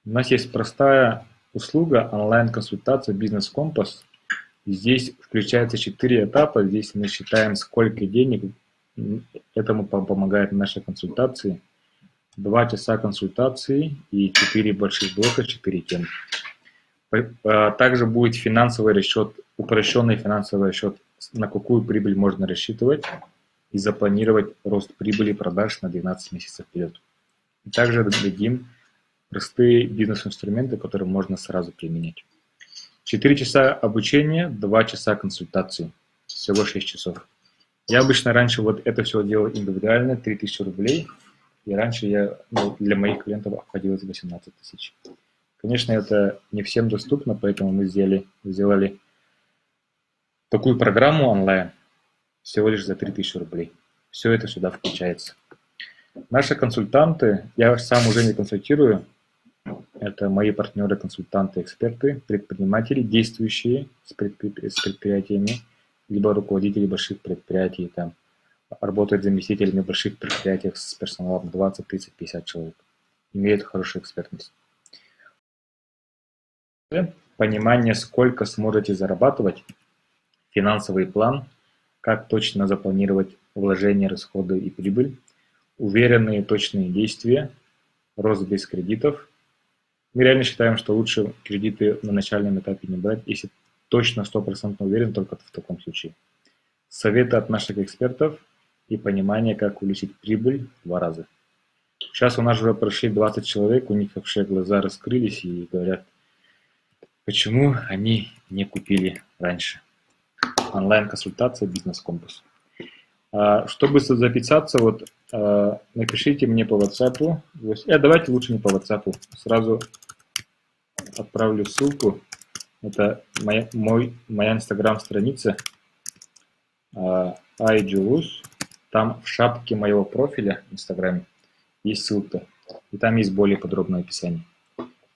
У нас есть простая услуга, онлайн-консультация «Бизнес-компас». Здесь включается 4 этапа. Здесь мы считаем, сколько денег. Этому помогает наша консультации. 2 часа консультации и 4 больших блока, 4 темы. Также будет финансовый расчет, упрощенный финансовый расчет, на какую прибыль можно рассчитывать и запланировать рост прибыли и продаж на 12 месяцев вперед. И также дадим простые бизнес-инструменты, которые можно сразу применять. 4 часа обучения, 2 часа консультации. Всего 6 часов. Я обычно раньше вот это все делал индивидуально, 3000 рублей. И раньше для моих клиентов обходилось 18 тысяч. Конечно, это не всем доступно, поэтому мы сделали такую программу онлайн всего лишь за 3000 рублей. Все это сюда включается. Наши консультанты, я сам уже не консультирую, это мои партнеры, консультанты, эксперты, предприниматели, действующие с предприятиями, либо руководители больших предприятий, там, работают заместителями в больших предприятиях с персоналом 20, 30, 50 человек. Имеют хорошую экспертность. Понимание, сколько сможете зарабатывать, финансовый план, как точно запланировать вложения, расходы и прибыль, уверенные точные действия, рост без кредитов. Мы реально считаем, что лучше кредиты на начальном этапе не брать, если точно 100% уверен, только в таком случае. Советы от наших экспертов и понимание, как увеличить прибыль в 2 раза. Сейчас у нас уже прошли 20 человек, у них вообще глаза раскрылись и говорят, почему они не купили раньше. Онлайн-консультация «Бизнес-компас». Чтобы записаться, напишите мне по WhatsApp. Давайте лучше не по WhatsApp. Сразу отправлю ссылку. Это моя инстаграм-страница iJulus. Там в шапке моего профиля в инстаграме есть ссылка. И там есть более подробное описание.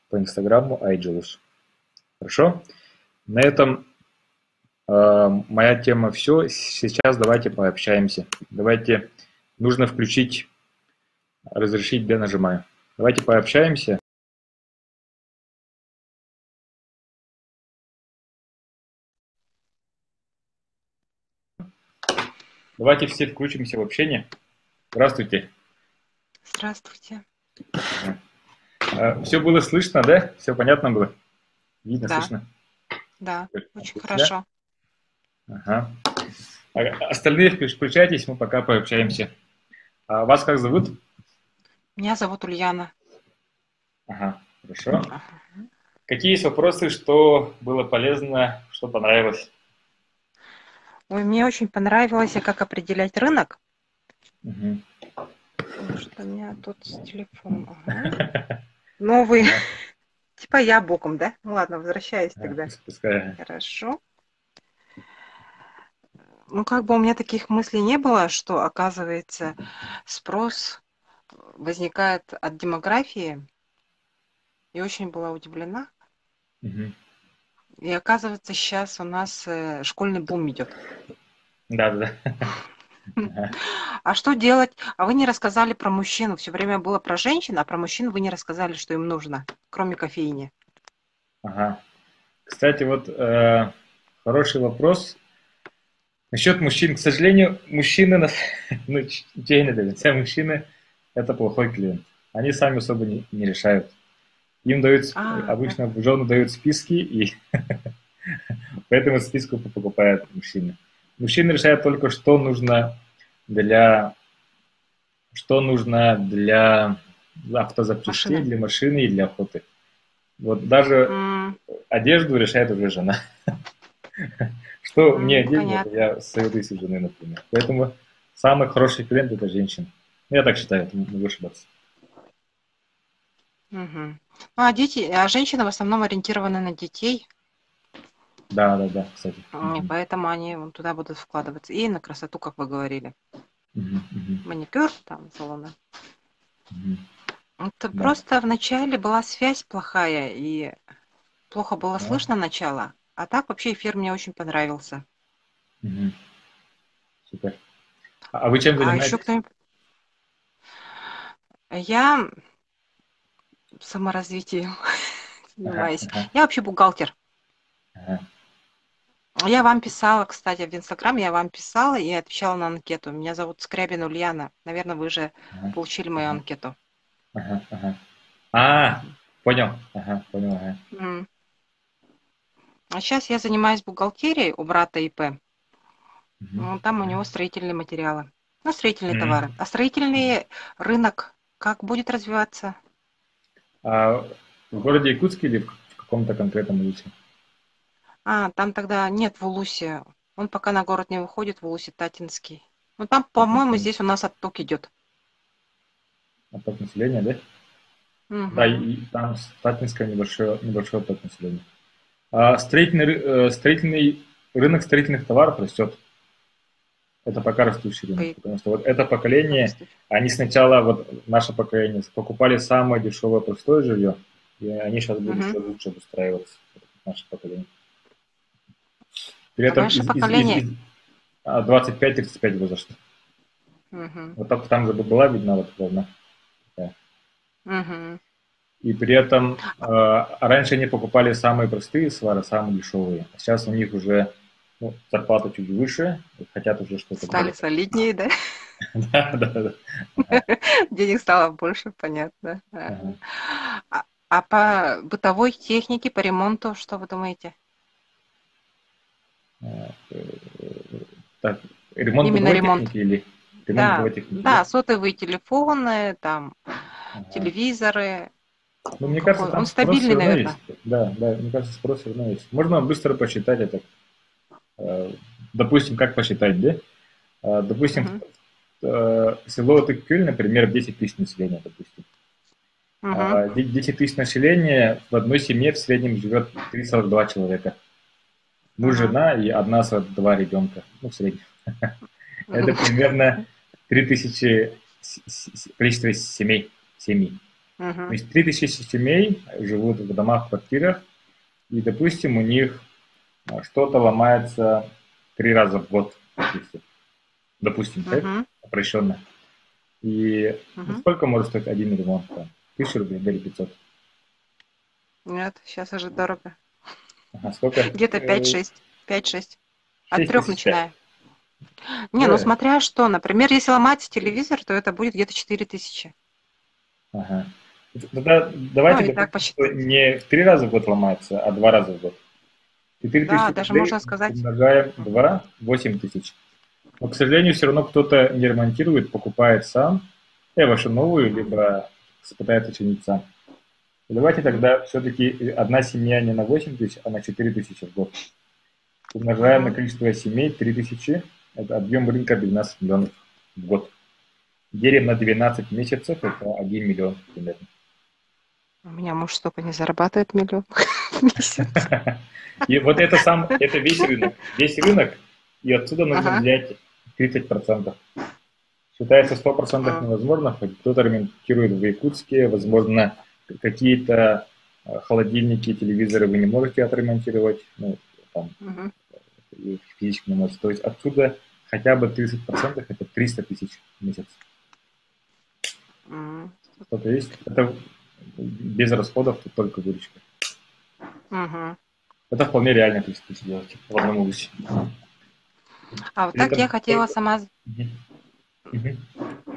По инстаграму iJulus. Хорошо? На этом моя тема все. Сейчас давайте пообщаемся. Нужно включить, разрешить, я нажимаю. Давайте пообщаемся. Давайте все включимся в общение. Здравствуйте. Здравствуйте. Все было слышно, да? Все понятно было? Видно, Да. слышно? Да, очень хорошо. Ага. Остальные включайтесь, мы пока пообщаемся. Вас как зовут? Меня зовут Ульяна. Ага, хорошо. Какие есть вопросы, что было полезно, что понравилось? Ой, мне очень понравилось, как определять рынок. Угу. Что у меня тут с телефоном. Ага. Новый. Типа я боком, да? Ну ладно, возвращаюсь тогда. Пускай. Хорошо. Ну, как бы у меня таких мыслей не было, что, оказывается, спрос возникает от демографии. И очень была удивлена. Угу. И оказывается, сейчас у нас школьный бум идет. Да. А что делать? А вы не рассказали про мужчин. Все время было про женщин, а про мужчин вы не рассказали, что им нужно, кроме кофейни. Ага. Кстати, хороший вопрос. Насчет мужчин. К сожалению, мужчины, мужчины – это плохой клиент. Они сами особо не решают. Им обычно жены дают списки, и по этому списку покупают мужчины. Мужчины решают только, что нужно для автозапчастей, для машины и для охоты. Вот даже одежду решает уже жена. Что мне одеть, я советуюсь у жены, например. Поэтому самый хороший клиент – это женщина. Я так считаю, могу ошибаться. Ну, а женщины в основном ориентированы на детей. Да, кстати. Поэтому они туда будут вкладываться. И на красоту, как вы говорили. Маникюр, там, салоны. Это Да. просто вначале была связь плохая, и плохо было Да. слышно начало. А так вообще эфир мне очень понравился. Мгм. Супер. А вы чем А еще занимаетесь? кто-нибудь... Я саморазвитием Ага, занимаюсь. ага, Я вообще бухгалтер. ага, Я вам писала, кстати, в Инстаграм я вам писала и отвечала на анкету. Меня зовут Скрябин Ульяна. Наверное, вы же ага, получили мою ага, анкету. ага, ага. А, Мгм. понял. Ага, понял, ага. М. А сейчас я занимаюсь бухгалтерией у брата ИП. Мгм, Ну, там у мгм. него строительные материалы. Ну, строительные Мгм. товары. А строительный рынок как будет развиваться? А в городе Якутске или в каком-то конкретном улице? А, там тогда нет в Улусе. Он пока на город не выходит, в Улусе Татинский. Ну, там, по-моему, Татинском. здесь у нас отток идет. Отток населения, да? Да, Угу. и там Татинское небольшой отток населения. А строительный рынок строительных товаров растет. Это пока растущий рынок, потому что вот это поколение, они сначала, вот наше поколение, покупали самое дешевое простое жилье, и они сейчас будут Угу. еще лучше обустраиваться, наше поколение. При А этом ваше поколение... 25-35 возраста. Угу. Вот так там же была видна вот волна. Да. Угу. И при этом раньше они покупали самые простые свары, самые дешевые. А сейчас у них уже ну, зарплата чуть выше, хотят уже что-то Стали более. солиднее, да? Да, да, да. Ага, Денег стало больше, понятно. ага. Ага. А по бытовой технике, по ремонту, что вы думаете? Э, Так, ремонт Именно бытовой ремонт. техники или ремонт Да, бытовой техники, да? да, сотовые телефоны, там, Ага. телевизоры. Ну, мне кажется, Какой? там Он спрос все стабильный, равно есть. наверное. Да, да, мне кажется, спрос все равно есть. Можно быстро посчитать это. Э, Допустим, как посчитать, да? Допустим, Угу. село Тыккюль, например, 10 тысяч населения, допустим. Угу. 10 тысяч населения, в одной семье в среднем живет 3,42 человека. Муж, Угу. жена и одна 42 ребенка. Ну, в среднем. Это примерно 3000 количество семей. Семей. То Угу. есть 3000 семей живут в домах, в квартирах, и, допустим, у них что-то ломается 3 раза в год, допустим, так, Угу. упрощенно. И ну, Угу. сколько может стоить один ремонт? Там, 1000 рублей или 500? Нет, сейчас уже дорого. Ага, сколько? Где-то 5-6. 5-6. От 6 трех тысяч пять. начиная. Не, ну Да? смотря что. Например, если ломать телевизор, то это будет где-то 4000. Ага. Тогда Ну, давайте и так допустим, что посчитать. не в 3 раза в год ломается, а 2 раза в год. Четыре Да, тысячи даже рублей можно сказать. умножаем Мгм. 2, 8 тысяч. Но, к сожалению, все равно кто-то не ремонтирует, покупает сам, вообще новую, Мгм. либо пытается чинить сам. И давайте Мгм. тогда все-таки одна семья не на 8 тысяч, а на 4 тысячи в год. Умножаем на Мгм. количество семей 3 тысячи, это объем рынка 12 миллионов в год. Делим на 12 месяцев, это 1 миллион примерно. У меня муж столько не зарабатывает, 1 000 000 в месяц. И вот это весь рынок. Весь рынок, и отсюда нужно Ага. взять 30%. Считается 100% М. невозможно, хоть кто-то ремонтирует в Якутске, возможно, какие-то холодильники, телевизоры вы не можете отремонтировать, ну, там, Мгм. и физически не можете. То есть отсюда хотя бы 30% это 300 тысяч в месяц. М. Что-то есть. Это без расходов, тут только выручка. Мгм. Это вполне реально 300 тысяч делать в одном области. А вот При так я этом хотела только... сама... Мгм. Мгм.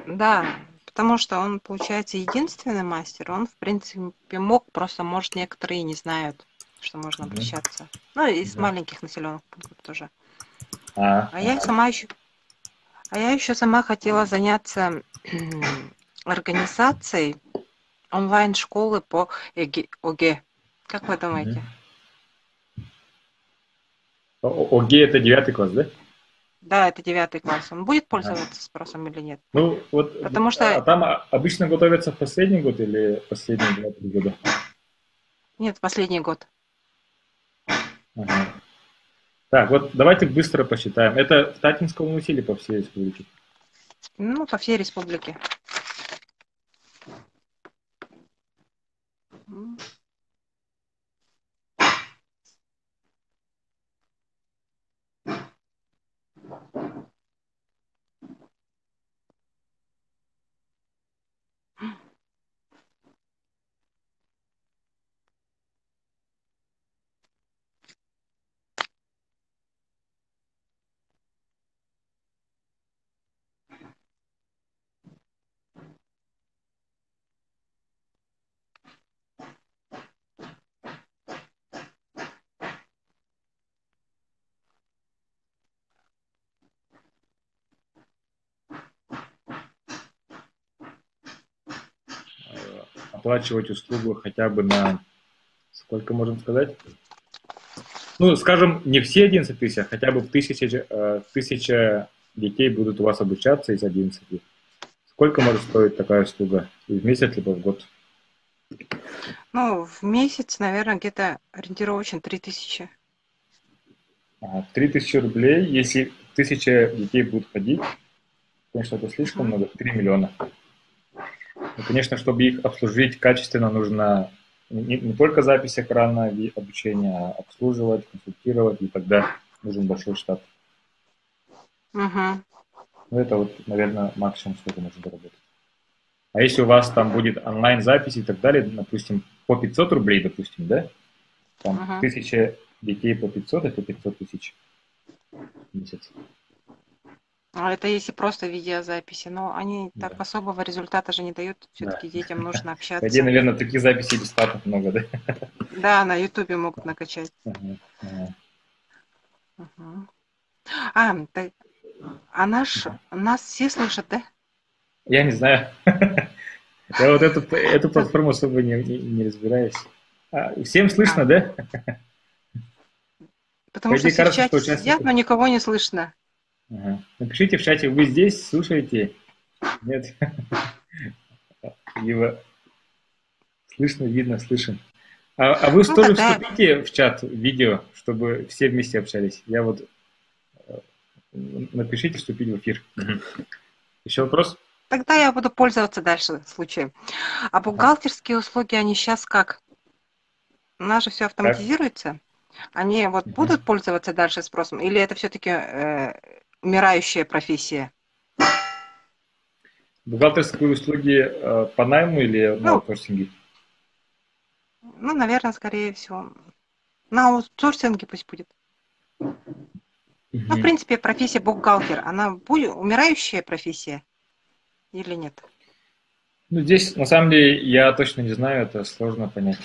Да, потому что он, получается, единственный мастер. Он, в принципе, мог, просто, может, некоторые не знают, что можно Мгм. обращаться. Ну, и из Мгм. маленьких населенных пунктов тоже. А я Ага. сама еще, а я еще сама хотела заняться организацией онлайн-школы по ОГЭ. Как вы Мгм. думаете? ОГЭ это 9 класс, да? Да, это 9 класс. Он будет Ага. пользоваться спросом или нет? Ну, вот Потому а что, там обычно готовятся в последний год или последние 2-3 года? нет, последний год. Ага. Так, вот давайте быстро посчитаем. Это в Татинском УНИСе или по всей республике? Ну, по всей республике. оплачивать услугу хотя бы на, сколько можем сказать? Ну, скажем, не все 11 тысяч, а хотя бы в 1000 детей будут у вас обучаться из 11. Сколько может стоить такая услуга? В месяц, либо в год? Ну, в месяц, наверное, где-то ориентировочно 3000. 3000 рублей, если 1000 детей будут ходить, конечно, это слишком много, 3 миллиона. Но, конечно, чтобы их обслужить качественно, нужно не только запись экрана и обучение, а обслуживать, консультировать, и тогда нужен большой штат. Угу. Ну, это вот, наверное, максимум, сколько можно заработать. А если у вас там будет онлайн-запись и так далее, допустим, по 500 рублей, допустим, да? Там 1000 детей по 500, это 500 тысяч в месяц. А это если просто видеозаписи, но они так Да. особого результата же не дают. Все-таки Да. детям нужно По идее, общаться. наверное, таких записей бесплатно много, да? Да, на Ютубе могут накачать. Ага, ага. Угу. Нас все слышат, да? Я не знаю. Я вот эту платформу особо не разбираюсь. Всем слышно, да? Потому По что идее, все в кажется, что чате сидят, участников... но никого не слышно. Ага. Напишите в чате, вы здесь, слушаете? Нет? Либо слышно, видно, слышим. А вы Ну, тоже тогда вступите в чат видео, чтобы все вместе общались. Я вот напишите вступить в эфир. Еще вопрос? Тогда я буду пользоваться дальше случаем. А бухгалтерские услуги, они сейчас как? У нас же все Так. автоматизируется. Они вот будут пользоваться дальше спросом? Или это все-таки умирающая профессия? Бухгалтерские услуги по найму или на Ну, аутсорсинге? наверное, скорее всего. На аутсорсинге пусть будет. Ну, в принципе, профессия бухгалтер, она будет умирающая профессия или нет? Ну, здесь, на самом деле, я точно не знаю, это сложно понять.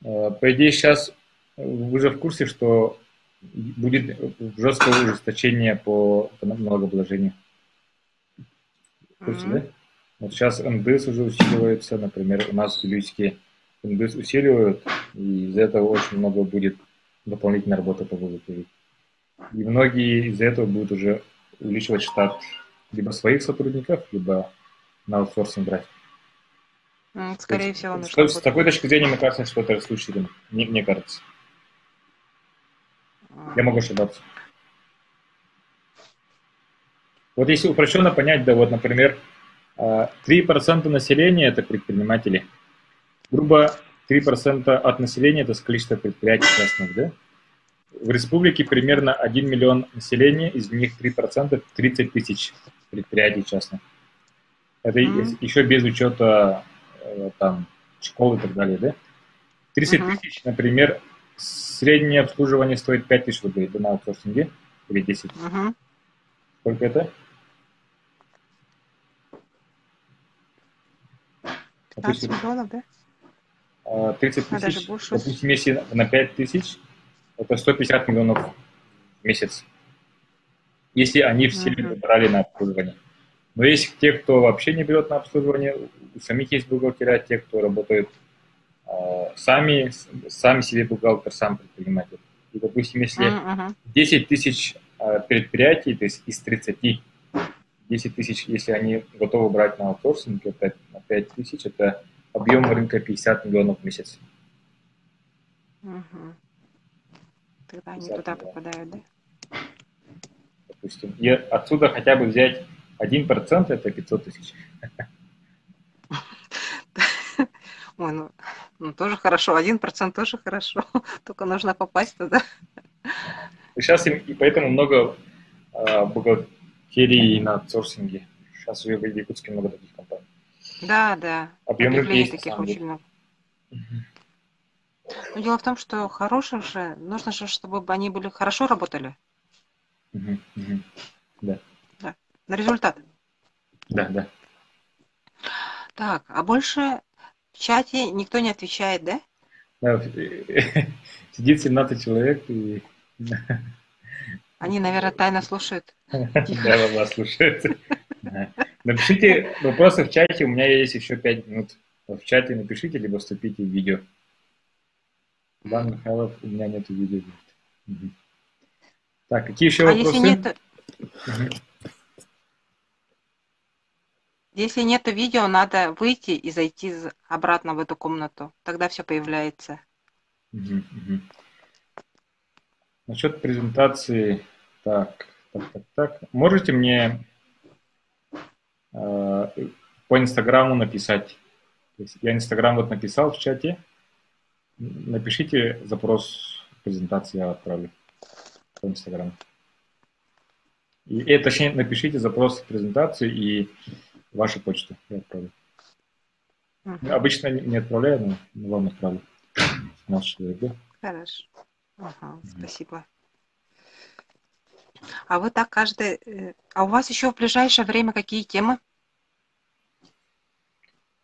По идее, сейчас вы же в курсе, что будет жесткое ужесточение по налогообложению. В курсе, да? Вот сейчас НДС уже усиливается, например, у нас в Вилюйске НДС усиливают, и из-за этого очень много будет дополнительной работы по бухгалтерии. И многие из-за этого будут уже увеличивать штат либо своих сотрудников, либо на аутсорсинг брать. Скорее всего, нужно С будет. такой точки зрения, мне кажется, что это случай, мне кажется. Я могу ошибаться. Вот если упрощенно понять, да, вот, например, 3% населения – это предприниматели. Грубо 3% от населения – это количество предприятий частных, да? В республике примерно 1 миллион населения, из них 3% – 30 тысяч предприятий частных. Это еще без учета там, школ и так далее, да? 30 тысяч, например, среднее обслуживание стоит 5 тысяч рублей, да, на аутсорсинге, или 10. Сколько это? 15 миллионов, да? 30 А даже тысяч, больше. допустим, если на 5 тысяч, это 150 миллионов в месяц, если они все брали на обслуживание. Но есть те, кто вообще не берет на обслуживание, у самих есть бухгалтера, те, кто работают сами себе бухгалтер, сам предприниматель. И, допустим, если 10 тысяч предприятий, то есть из 30, 10 тысяч, если они готовы брать на аутсорсинг, это на 5 тысяч, это объем рынка 50 миллионов в месяц. Тогда они туда попадают, да? Допустим. И отсюда хотя бы взять 1%, это 500 тысяч. Ой, ну тоже хорошо, 1% тоже хорошо, только нужно попасть туда. Сейчас и поэтому много бухгалтерии на аутсорсинге. Сейчас уже в Якутске много таких компаний. Да. Объем рынка есть, таких очень много. Но дело в том, что хорошим же, нужно же, чтобы они были хорошо работали. Да. На результат. Да. Так, а больше в чате никто не отвечает, да? Да, сидит 17 человек и... Они, наверное, тайно слушают. Да, вас слушают. Напишите вопросы в чате, у меня есть еще 5 минут. в чате напишите, либо вступите в видео. Иван Михайлов, у меня нет видео. Угу. Так, какие еще вопросы? Если нет видео, надо выйти и зайти обратно в эту комнату. Тогда все появляется. Насчет презентации. Так. Можете мне по Инстаграму написать? То есть я Инстаграм вот написал в чате. Напишите запрос презентации, я отправлю по Инстаграму. Точнее, напишите запрос презентации и вашу почту я отправлю. Обычно не отправляю, но вам отправлю. 15 человек, да? Хорошо. Ага, спасибо. А вы так каждый... А у вас еще в ближайшее время какие темы?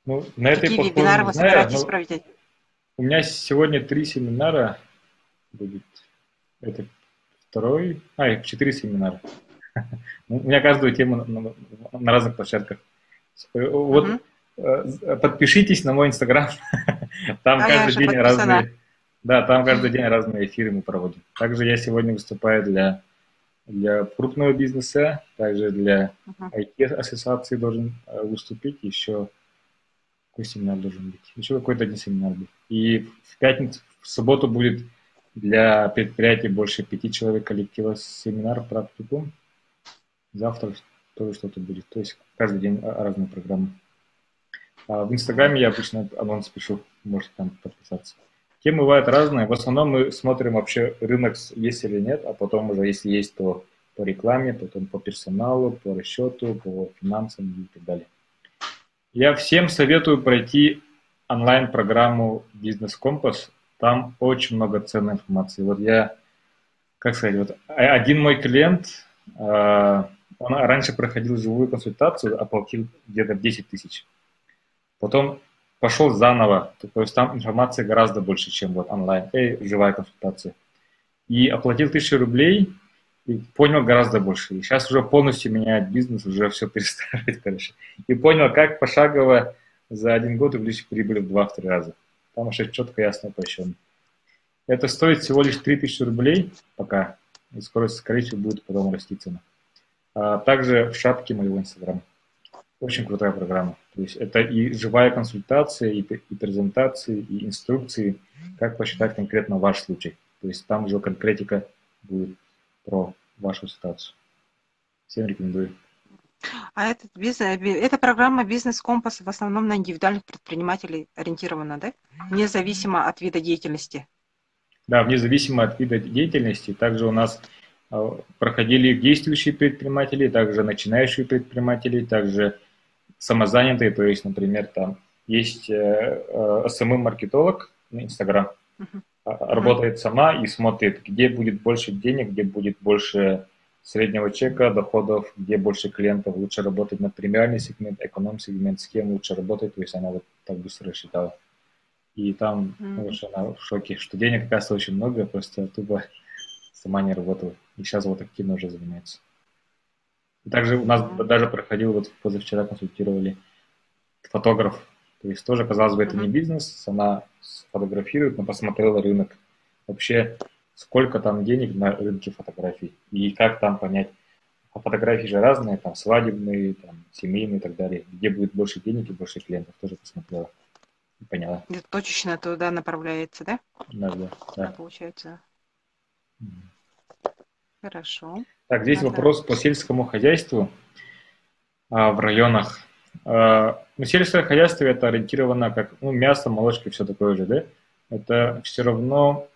Ну, на этой какие платформе вебинары не вы знаю, собираетесь проводить? У меня сегодня 3 семинара будет. Это второй... 4 семинара. У меня каждую тему на разных площадках. Вот подпишитесь на мой Инстаграм. Там каждый день разные... Да, там каждый день разные эфиры мы проводим. Также я сегодня выступаю для крупного бизнеса, также для IT-ассоциации должен выступить, еще какой семинар должен быть, еще какой-то один семинар будет. И в пятницу, в субботу будет для предприятий больше 5 человек коллектива семинар про практикум. Завтра тоже что-то будет. То есть каждый день разные программы. А в Инстаграме я обычно анонс пишу, можете там подписаться. Темы бывают разные. В основном мы смотрим вообще рынок, есть или нет, а потом уже, если есть, то по рекламе, потом по персоналу, по расчету, по финансам и так далее. Я всем советую пройти онлайн-программу «Бизнес-компас». Там очень много ценной информации. Вот я, как сказать, вот один мой клиент, он раньше проходил живую консультацию, оплатил где-то 10 тысяч. Потом пошел заново, то есть там информации гораздо больше, чем вот онлайн, живая консультация. И оплатил 1000 рублей и понял гораздо больше. И сейчас уже полностью меняет бизнес, уже все перестраивает, короче. И понял, как пошагово за 1 год увеличить прибыль в 2-3 раза. Там уже четко, ясно посчитано. Это стоит всего лишь 3000 рублей пока. И скоро, скорее всего, будет потом расти цена. А также в шапке моего Инстаграма. Очень крутая программа. То есть это и живая консультация, и презентации, и инструкции, как посчитать конкретно ваш случай. То есть там уже конкретика будет про вашу ситуацию. Всем рекомендую. А эта программа «Бизнес-компас» в основном на индивидуальных предпринимателей ориентирована, да? Независимо от вида деятельности. Да, вне зависимости от вида деятельности. Также у нас проходили действующие предприниматели, также начинающие предприниматели, также самозанятые, то есть, например, там есть SMM-маркетолог на Инстаграм, работает сама и смотрит, где будет больше денег, где будет больше среднего чека, доходов, где больше клиентов, лучше работать на премиальный сегмент, эконом-сегмент, с кем лучше работать, то есть она вот так быстро рассчитала. И там она в шоке, что денег, оказывается, очень много, просто тупо сама не работала. И сейчас вот активно уже занимается. И также у нас даже проходил, вот позавчера консультировали фотограф. То есть тоже, казалось бы, это не бизнес, она сфотографирует, но посмотрела рынок. Вообще, сколько там денег на рынке фотографий и как там понять. А фотографии же разные, там свадебные, там семейные и так далее. Где будет больше денег и больше клиентов, тоже посмотрела. И поняла. Это точечно туда направляется, да? Да. Получается. Хорошо. Так, здесь вопрос по сельскому хозяйству в районах. Сельское хозяйство это ориентировано как мясо, молочка и все такое же, да? Это все равно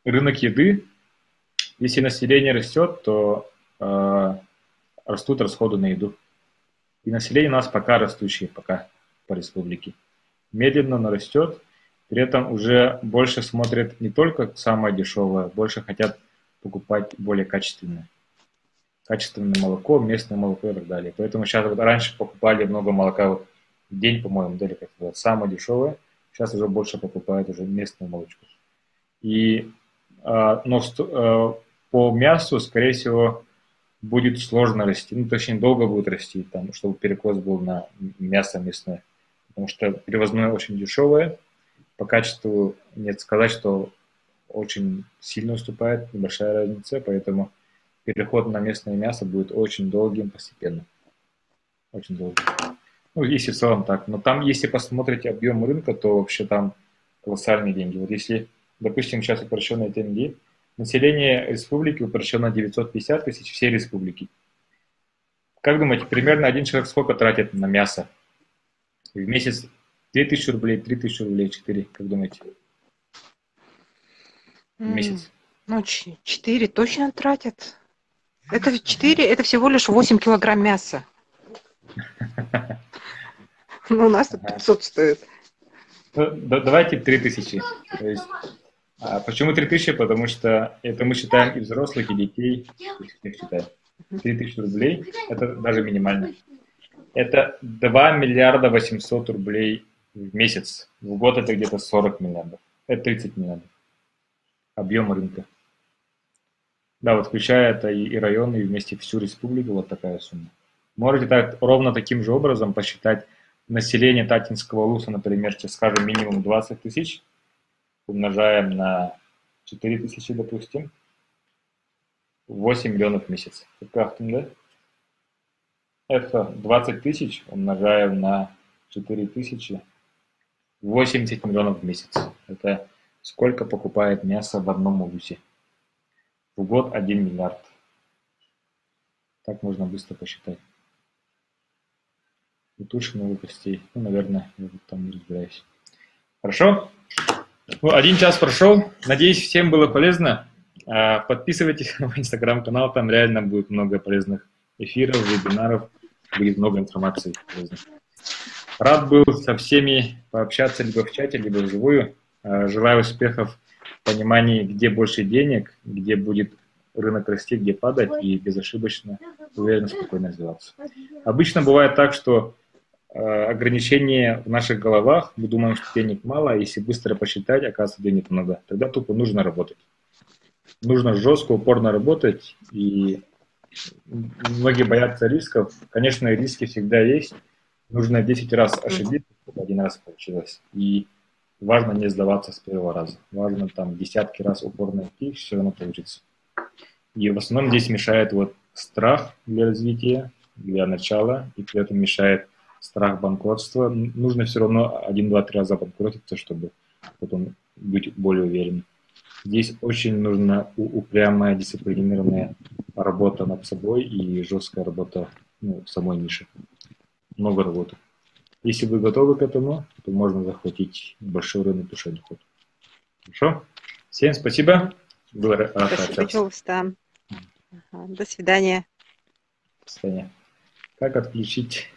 рынок еды. Если население растет, то растут расходы на еду. И население у нас пока растущее, пока по республике. Медленно, но растет. При этом уже больше смотрят не только самое дешевое, больше хотят покупать более качественное. Качественное молоко, местное молоко и так далее. Поэтому сейчас вот раньше покупали много молока, вот в день, по-моему, дали как-то самое дешевое. Сейчас уже больше покупают уже местное молочко. Но по мясу, скорее всего, будет сложно расти. Точнее, долго будет расти, там, чтобы перекос был на мясо мясное. потому что перевозное очень дешевое, по качеству нет сказать, что очень сильно уступает, небольшая разница, поэтому переход на местное мясо будет очень долгим постепенно. Очень долгим. Ну, если в целом так. Но там, если посмотрите объем рынка, то вообще там колоссальные деньги. Вот если, допустим, сейчас упрощенные тенге, население республики упрощено 950 тысяч всей республики. Как думаете, примерно один человек сколько тратит на мясо? В месяц 2000 рублей, 3000 рублей, 4, как думаете? В месяц. Ну, 4 точно тратят. Это 4, это всего лишь 8 килограмм мяса. Ну, у нас тут 500 стоит. Ну, давайте 3000. То есть, почему 3000? Потому что это мы считаем и взрослых, и детей, и всех считаем. 3000 рублей, это даже минимально. Это 2 миллиарда 800 рублей в месяц. В год это где-то 40 миллиардов. Это 30 миллиардов. Объем рынка. Да, вот включая это и районы, и вместе всю республику, вот такая сумма. Можете так, ровно таким же образом посчитать население Татинского Улуса, например, скажем, минимум 20 тысяч, умножаем на 4 тысячи, допустим, 8 миллионов в месяц. Да? Это 20 тысяч умножаем на 4 тысячи, 80 миллионов в месяц. Это сколько покупает мясо в одном улусе? В год 1 миллиард. Так можно быстро посчитать. И тут много костей. Ну, наверное, я там не разбираюсь. Хорошо? Ну, 1 час прошел. Надеюсь, всем было полезно. Подписывайтесь на мой инстаграм-канал. Там реально будет много полезных эфиров, вебинаров. Будет много информации полезной. Рад был со всеми пообщаться либо в чате, либо вживую. Желаю успехов в понимании, где больше денег, где будет рынок расти, где падать, и безошибочно, уверенно, спокойно развиваться. Обычно бывает так, что ограничения в наших головах, мы думаем, что денег мало, а если быстро посчитать, оказывается, денег много. Тогда тупо нужно работать. Нужно жестко, упорно работать, и многие боятся рисков. Конечно, риски всегда есть. Нужно 10 раз ошибиться, чтобы 1 раз получилось. И важно не сдаваться с первого раза. Важно там десятки раз упорно идти, все равно получится. И в основном здесь мешает вот страх для развития, для начала, и при этом мешает страх банкротства. Нужно все равно 1, 2, 3 раза банкротиться, чтобы потом быть более уверенным. Здесь очень нужна упрямая, дисциплинированная работа над собой и жесткая работа в самой нише. Много работы. Если вы готовы к этому, то можно захватить большой рынок душевный доход. Хорошо? Всем спасибо. Было рад общаться. До свидания. До свидания. Как отключить?